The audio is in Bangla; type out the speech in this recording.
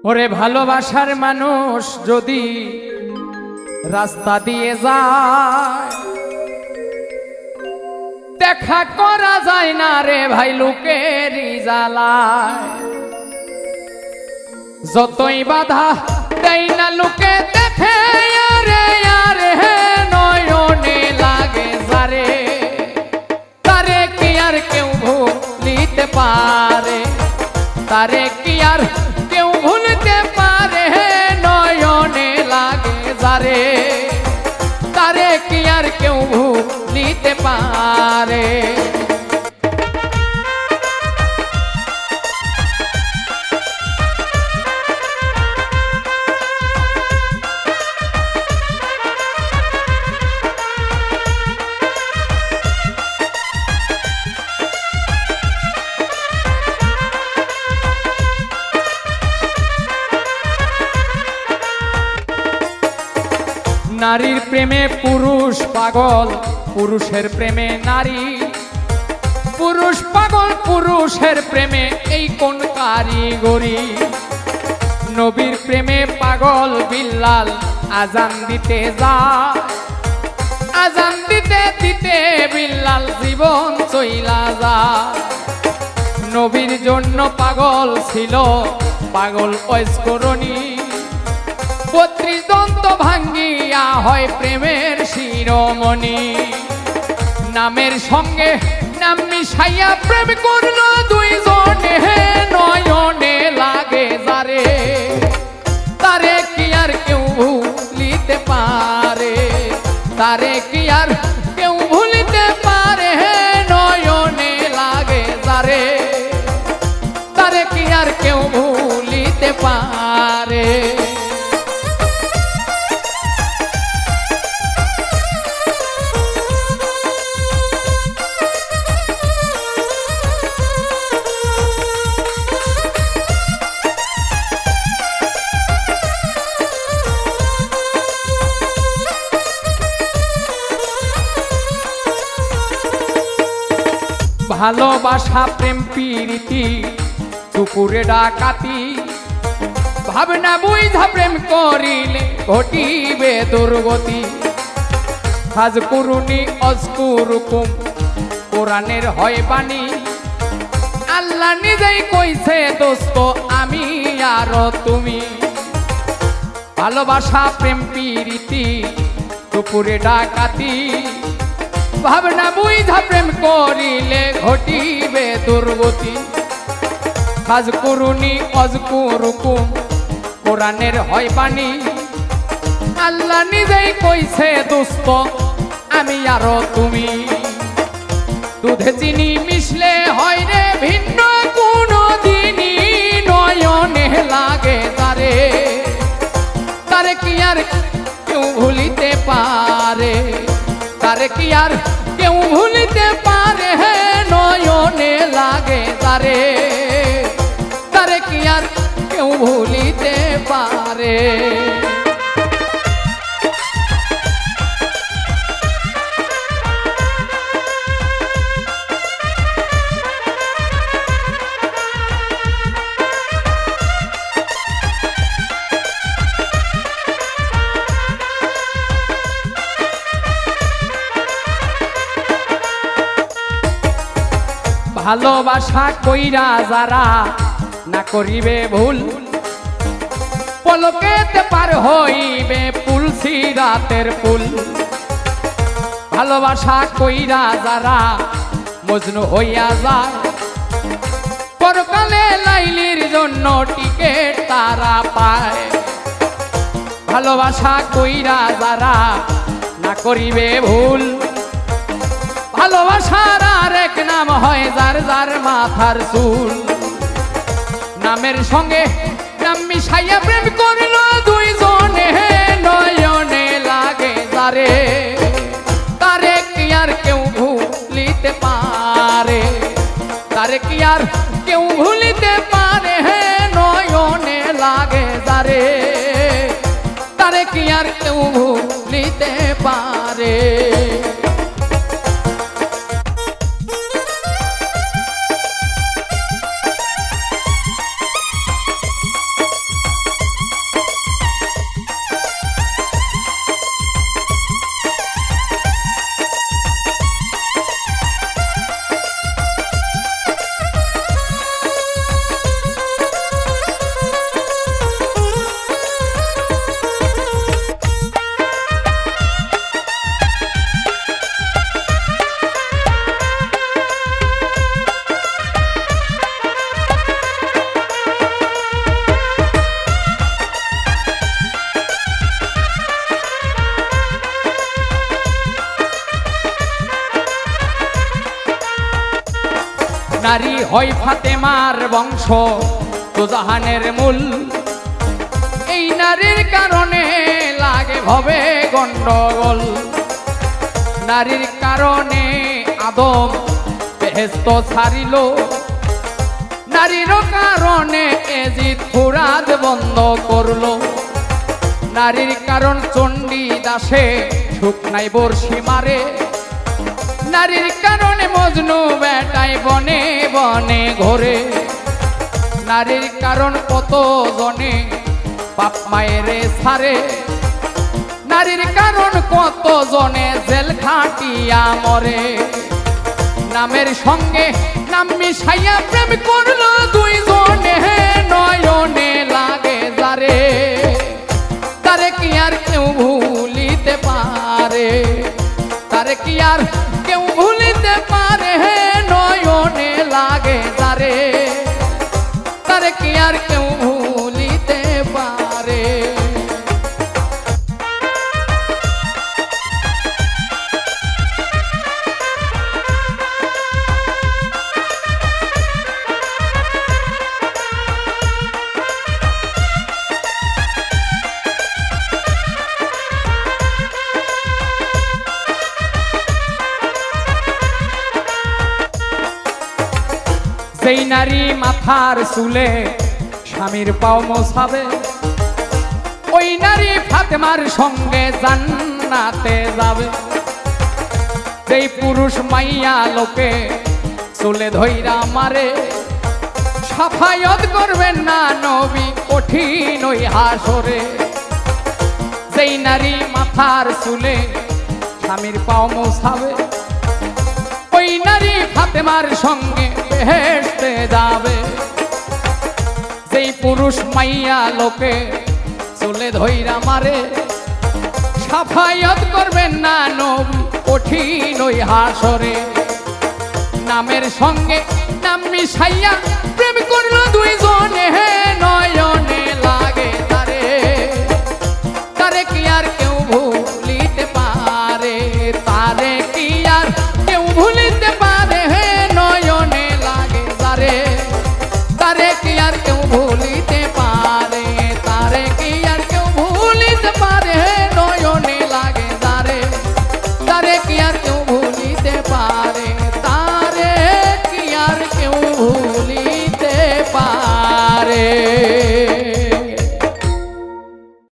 ওরে ভালোবাসার মানুষ যদি রাস্তা দিয়ে যায় দেখা করা যায় না রে ভাই লোকের জ্বালায় যতই বাধা দেয় না লোকে দেখে আরে আরে নয়নে লাগে যারে তারে কি আর কেউ ভুলিতে পারে তারে কি আর কেউ ভুলতে পারে নয়নে লাগে যারে তারে কি আর কেউ ভুলিতে পারে নারীর প্রেমে পুরুষ পাগল পুরুষের প্রেমে নারী পুরুষ পাগল পুরুষের প্রেমে এই কোন কারিগরি নবীর প্রেমে পাগল বিল্লাল আজান দিতে যায় আজান দিতে দিতে বিল্লাল জীবন চইলা যায় নবীর জন্য পাগল ছিল পাগল ঐশ্বরণী 32 দন্ত ভাঙ্গিয়া হয় প্রেমের শিরোমণি নামের সঙ্গে নাম মিশাইয়া প্রেম করলো দুইজনে নয়নে লাগে যারে তারে কি আর কেউ ভুলিতে পারে তারে কি আর কেউ ভুলিতে পারে নয়নে লাগে যারে তারে কি আর কেউ ভুলিতে পারে ভালোবাসা প্রেম প্রীতি দুপুরে ডাকাতি ভাবনা বুঝা প্রেম করিলে ঘটিবে দুর্গতি হাজ কুরুনি অজকুরুকুম কোরআনের হয় বাণী আল্লাহ নিজেই কইছে দোস্ত আমি আর তুমি ভালোবাসা প্রেম প্রীতি দুপুরে ডাকাতি ভাবনা বুঝা প্রেম করিলে ঘটিবে দুর্গতি হাজ কুরুনি অজকুরুকুম কোরআনের হয় বাণী আল্লাহ নিজেই কইছে দোস্ত আমি আর তুমি দুধে চিনি মিশলে হয় রে ভিন্ন কোনো দিনই নয়নে লাগে তারে তারে কি আর কেউ ভুলিতে পারে তারে কি আর কেউ ভুলিতে পারে নয়নে লাগে তারে তারে কি আর কেউ ভুলিতে পারে ভালোবাসা কইরা যারা না করিবে ভুল পলকেতে পার হইবে পুল সিরাতের পুল ভালোবাসা কইরা যারা মজনু হইয়া যায় পরকালে লাইলির জন্য টিকেট তারা পায় ভালোবাসা কইরা যারা না করিবে ভুল ভালোবাসার আরেক নাম হয় যার যার মাথার চুল নামের সঙ্গে নাম মিশাইয়া প্রেম করলো দুইজনে নয়নে লাগে যারে তারে কি আর কেউ ভুলিতে পারে তারে কি আর কেউ ভুলিতে পারে নয়নে লাগে যারে তারে কি আর কেউ ভুলিতে পারে হয় ফাতেমার বংশ তো জাহানের মূল এই নারীর কারণে লাগে ভবে গন্ডগোল নারীর কারণে আদম বেহেশত ছাড়িল নারীর কারণে এজিদ ফুরাদ বন্ধ করলো নারীর কারণ চণ্ডী দাসে শুকনাই বর্ষি মারে নারীর কারণে মজনু বেটাই বনে বনে ঘোরে নারীর কারণ কত জনে বাপ মায়েরে ছাড়ে নারীর কারণ কত জনে জেল খাটিয়া মরে নামের সঙ্গে নাম মিশাইয়া প্রেম করলো দুই জনে নয়নে লাগে যারে তারে কি আর কেউ ভুলিতে পারে তারে কি আর কেউ ভুলিতে পারে নয়নে লাগে যারে তারে কি আর কেউ ভুলিতে পারে সেই নারী মাথার চুলে স্বামীর পাও মোছাবে ওই নারী ফাতেমার সঙ্গে জান্নাতে যাবে যেই পুরুষ মাইয়া লোকে চুলে ধইরা মারে সাফায়াত করবেন না নবী কঠিন ওই হাসরে যেই নারী মাথার চুলে স্বামীর পাও মোছাবে ওই নারী ফাতেমার সঙ্গে বেহেশতে যাবে যেই পুরুষ মাইয়া লোকে চুলে ধইরা মারে সাফায়াত করবেন না নবী কঠিন ওই হাসরে নামের সঙ্গে নাম মিশাইয়া প্রেম করলো দুইজনে